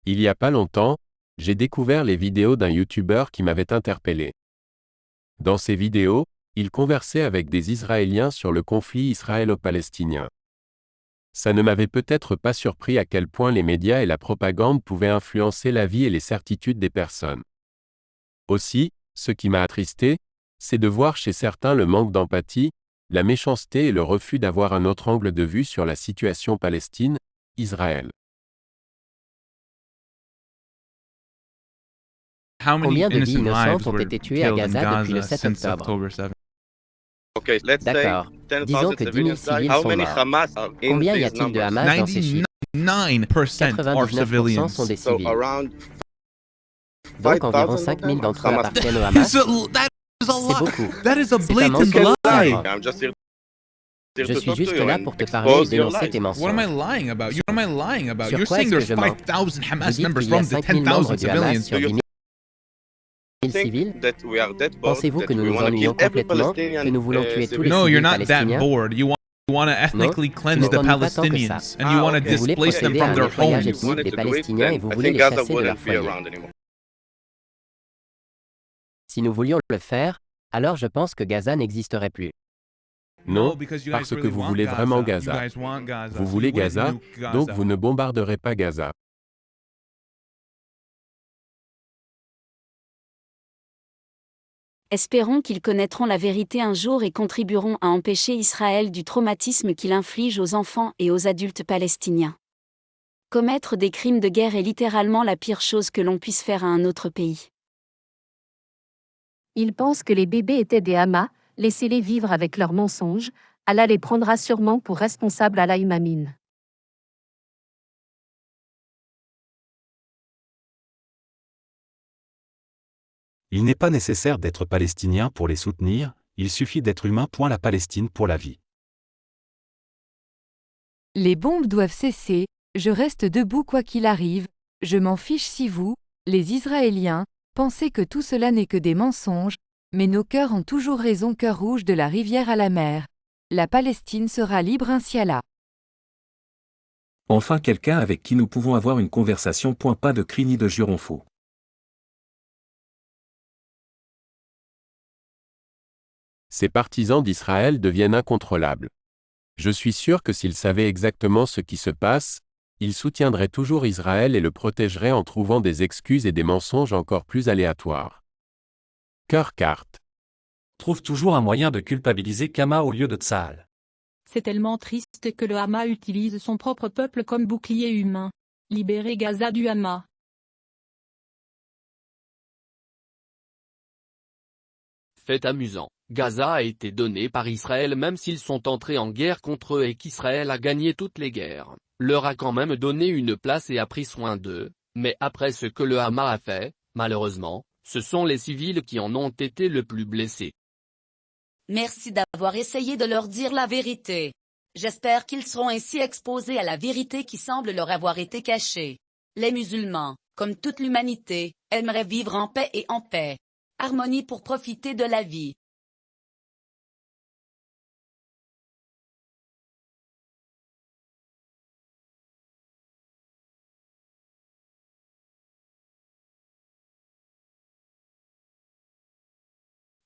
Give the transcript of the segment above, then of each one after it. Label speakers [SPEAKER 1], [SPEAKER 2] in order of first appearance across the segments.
[SPEAKER 1] Il y a pas longtemps, j'ai découvert les vidéos d'un YouTuber qui m'avait interpellé. Dans ces vidéos, il conversait avec des Israéliens sur le conflit israélo-palestinien. Ça ne m'avait peut-être pas surpris à quel point les médias et la propagande pouvaient influencer la vie et les certitudes des personnes. Aussi, ce qui m'a attristé, c'est de voir chez certains le manque d'empathie, la méchanceté et le refus d'avoir un autre angle de vue sur la situation Palestine, Israël.
[SPEAKER 2] How many
[SPEAKER 3] Combien de vies
[SPEAKER 2] innocent
[SPEAKER 3] innocentes
[SPEAKER 2] lives
[SPEAKER 3] ont
[SPEAKER 2] were
[SPEAKER 3] été tuées à
[SPEAKER 2] killed in
[SPEAKER 3] Gaza depuis le
[SPEAKER 2] Gaza
[SPEAKER 3] 7
[SPEAKER 2] since
[SPEAKER 3] octobre?
[SPEAKER 2] October 7th?
[SPEAKER 4] Okay, let's say
[SPEAKER 3] D'accord. Disons
[SPEAKER 4] 10,000
[SPEAKER 3] que 10 000
[SPEAKER 4] civilians died.
[SPEAKER 3] civils
[SPEAKER 4] How
[SPEAKER 3] sont
[SPEAKER 4] many
[SPEAKER 3] morts.
[SPEAKER 4] Hamas are in
[SPEAKER 3] Combien y
[SPEAKER 4] these
[SPEAKER 3] a-t-il de
[SPEAKER 4] numbers?
[SPEAKER 3] Hamas dans ces chiffres?
[SPEAKER 2] 99% are
[SPEAKER 3] 99% sont des
[SPEAKER 2] civilians.
[SPEAKER 4] So
[SPEAKER 3] civils.
[SPEAKER 4] around
[SPEAKER 3] Donc environ
[SPEAKER 4] 5,000
[SPEAKER 3] 5 000
[SPEAKER 4] of them
[SPEAKER 3] d'entre eux
[SPEAKER 4] Hamas.
[SPEAKER 3] appartiennent au Hamas.
[SPEAKER 2] That is a
[SPEAKER 3] C'est
[SPEAKER 2] lie.
[SPEAKER 3] beaucoup.
[SPEAKER 2] That is a
[SPEAKER 3] C'est un
[SPEAKER 2] blatant
[SPEAKER 3] mensonge
[SPEAKER 2] lie.
[SPEAKER 3] flagrant.
[SPEAKER 4] I'm just here
[SPEAKER 3] Je
[SPEAKER 4] to
[SPEAKER 3] suis
[SPEAKER 4] talk to
[SPEAKER 3] juste
[SPEAKER 4] you
[SPEAKER 3] là
[SPEAKER 4] and
[SPEAKER 3] pour te parler et
[SPEAKER 4] expose your
[SPEAKER 3] dénoncer
[SPEAKER 4] lies.
[SPEAKER 3] tes
[SPEAKER 2] What am I
[SPEAKER 3] mensonges.
[SPEAKER 2] lying about? What am I lying about?
[SPEAKER 3] Sur
[SPEAKER 2] You're
[SPEAKER 3] quoi
[SPEAKER 2] saying
[SPEAKER 3] est-ce que
[SPEAKER 2] there's
[SPEAKER 3] je mens?
[SPEAKER 2] 5,000
[SPEAKER 3] Vous
[SPEAKER 2] Hamas
[SPEAKER 3] dites
[SPEAKER 2] members
[SPEAKER 3] qu'il y a
[SPEAKER 2] from the
[SPEAKER 3] 5 000 membres
[SPEAKER 2] 10,000
[SPEAKER 3] du Hamas
[SPEAKER 2] civilians.
[SPEAKER 3] sur 10 000 civils.
[SPEAKER 4] Think that we are that bored,
[SPEAKER 3] Pensez-vous
[SPEAKER 4] that
[SPEAKER 3] que nous
[SPEAKER 4] we
[SPEAKER 3] nous
[SPEAKER 4] wanna
[SPEAKER 3] ennuyons
[SPEAKER 4] kill every
[SPEAKER 3] complètement, que
[SPEAKER 4] Palestinian
[SPEAKER 3] nous voulons tuer tous les
[SPEAKER 4] civilian?
[SPEAKER 2] No, you're
[SPEAKER 3] civils
[SPEAKER 2] not that
[SPEAKER 3] palestiniens?
[SPEAKER 2] bored. You want to ethnically
[SPEAKER 3] Tu
[SPEAKER 2] cleanse
[SPEAKER 3] ne
[SPEAKER 2] the
[SPEAKER 3] t'ennuies pas tant que ça.
[SPEAKER 2] Palestinians and you want to
[SPEAKER 4] okay.
[SPEAKER 3] Vous voulez
[SPEAKER 2] displace them
[SPEAKER 3] procéder à
[SPEAKER 2] from
[SPEAKER 3] un
[SPEAKER 2] their
[SPEAKER 3] nettoyage
[SPEAKER 2] homes.
[SPEAKER 3] ethnique des
[SPEAKER 4] wanted to do it,
[SPEAKER 3] Palestiniens et
[SPEAKER 4] then
[SPEAKER 3] vous
[SPEAKER 4] I
[SPEAKER 3] voulez
[SPEAKER 4] think
[SPEAKER 3] les
[SPEAKER 4] Gaza
[SPEAKER 3] chasser de leur
[SPEAKER 4] wouldn't be
[SPEAKER 3] foyer.
[SPEAKER 4] around anymore.
[SPEAKER 3] Si nous voulions le faire, alors je pense que Gaza n'existerait plus.
[SPEAKER 1] Non,
[SPEAKER 2] because you guys
[SPEAKER 1] parce que
[SPEAKER 2] really
[SPEAKER 1] vous
[SPEAKER 2] want
[SPEAKER 1] voulez vraiment
[SPEAKER 2] You
[SPEAKER 1] Gaza.
[SPEAKER 2] guys want Gaza.
[SPEAKER 1] Vous
[SPEAKER 2] So
[SPEAKER 1] voulez
[SPEAKER 2] you wouldn't
[SPEAKER 1] Gaza,
[SPEAKER 2] nuke
[SPEAKER 1] donc
[SPEAKER 2] Gaza.
[SPEAKER 1] vous ne bombarderez pas Gaza.
[SPEAKER 5] Espérons qu'ils connaîtront la vérité un jour et contribueront à empêcher Israël du traumatisme qu'il inflige aux enfants et aux adultes palestiniens. Commettre des crimes de guerre est littéralement la pire chose que l'on puisse faire à un autre pays.
[SPEAKER 6] Ils pensent que les bébés étaient des Hamas, laissez-les vivre avec leurs mensonges, Allah les prendra sûrement pour responsables à la Imamine.
[SPEAKER 7] Il n'est pas nécessaire d'être palestinien pour les soutenir, il suffit d'être humain. La Palestine pour la vie.
[SPEAKER 8] Les bombes doivent cesser, je reste debout quoi qu'il arrive, je m'en fiche si vous, les Israéliens, pensez que tout cela n'est que des mensonges, mais nos cœurs ont toujours raison, cœur rouge de la rivière à la mer. La Palestine sera libre inshallah.
[SPEAKER 7] Enfin quelqu'un avec qui nous pouvons avoir une conversation. Pas de cris ni de jurons faux.
[SPEAKER 1] Ces partisans d'Israël deviennent incontrôlables. Je suis sûr que s'ils savaient exactement ce qui se passe, ils soutiendraient toujours Israël et le protégeraient en trouvant des excuses et des mensonges encore plus aléatoires. Cœur carte.
[SPEAKER 9] Trouve toujours un moyen de culpabiliser Kama au lieu de Tsahal.
[SPEAKER 10] C'est tellement triste que le Hamas utilise son propre peuple comme bouclier humain. Libérez Gaza du Hamas.
[SPEAKER 11] Fait amusant, Gaza a été donné par Israël même s'ils sont entrés en guerre contre eux et qu'Israël a gagné toutes les guerres, leur a quand même donné une place et a pris soin d'eux, mais après ce que le Hamas a fait, malheureusement, ce sont les civils qui en ont été le plus blessés.
[SPEAKER 12] Merci d'avoir essayé de leur dire la vérité. J'espère qu'ils seront ainsi exposés à la vérité qui semble leur avoir été cachée. Les musulmans, comme toute l'humanité, aimeraient vivre en paix et en paix. Harmonie pour profiter de la vie.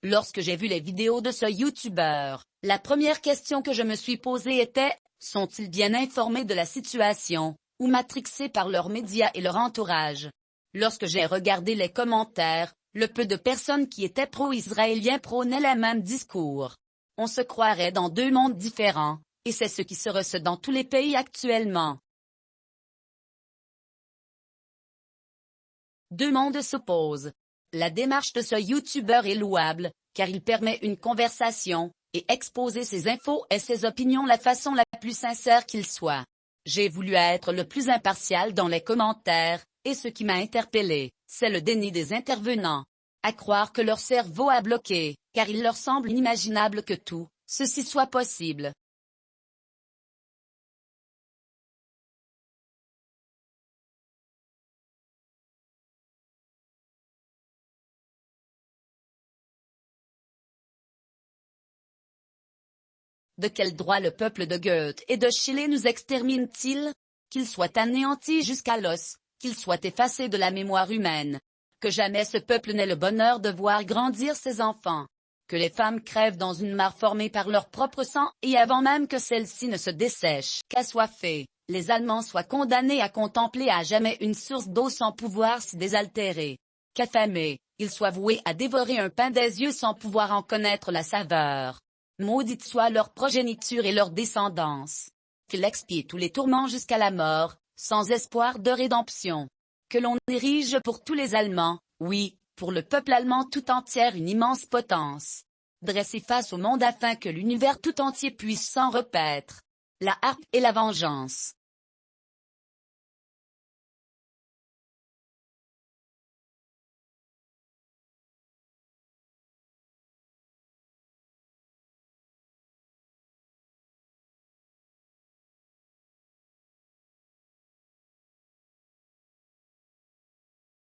[SPEAKER 12] Lorsque j'ai vu les vidéos de ce youtubeur, la première question que je me suis posée était, sont-ils bien informés de la situation, ou matrixés par leurs médias et leur entourage? Lorsque j'ai regardé les commentaires, le peu de personnes qui étaient pro-israéliens prônaient le même discours. On se croirait dans deux mondes différents, et c'est ce qui se ressent dans tous les pays actuellement. Deux mondes s'opposent. La démarche de ce youtubeur est louable, car il permet une conversation, et exposer ses infos et ses opinions la façon la plus sincère qu'il soit. J'ai voulu être le plus impartial dans les commentaires, et ce qui m'a interpellé, c'est le déni des intervenants. À croire que leur cerveau a bloqué, car il leur semble inimaginable que tout ceci soit possible. De quel droit le peuple de Goethe et de Chili nous extermine-t-il? Qu'il soit anéanti jusqu'à l'os, qu'il soit effacé de la mémoire humaine. Que jamais ce peuple n'ait le bonheur de voir grandir ses enfants. Que les femmes crèvent dans une mare formée par leur propre sang et avant même que celle-ci ne se dessèche. Qu'assoiffés, les Allemands soient condamnés à contempler à jamais une source d'eau sans pouvoir s'y désaltérer. Qu'affamés, ils soient voués à dévorer un pain des yeux sans pouvoir en connaître la saveur. Maudite soit leur progéniture et leur descendance. Qu'ils expient tous les tourments jusqu'à la mort, sans espoir de rédemption. Que l'on érige pour tous les Allemands, oui, pour le peuple allemand tout entier une immense potence. Dressée face au monde afin que l'univers tout entier puisse s'en repaître. La harpe et la vengeance.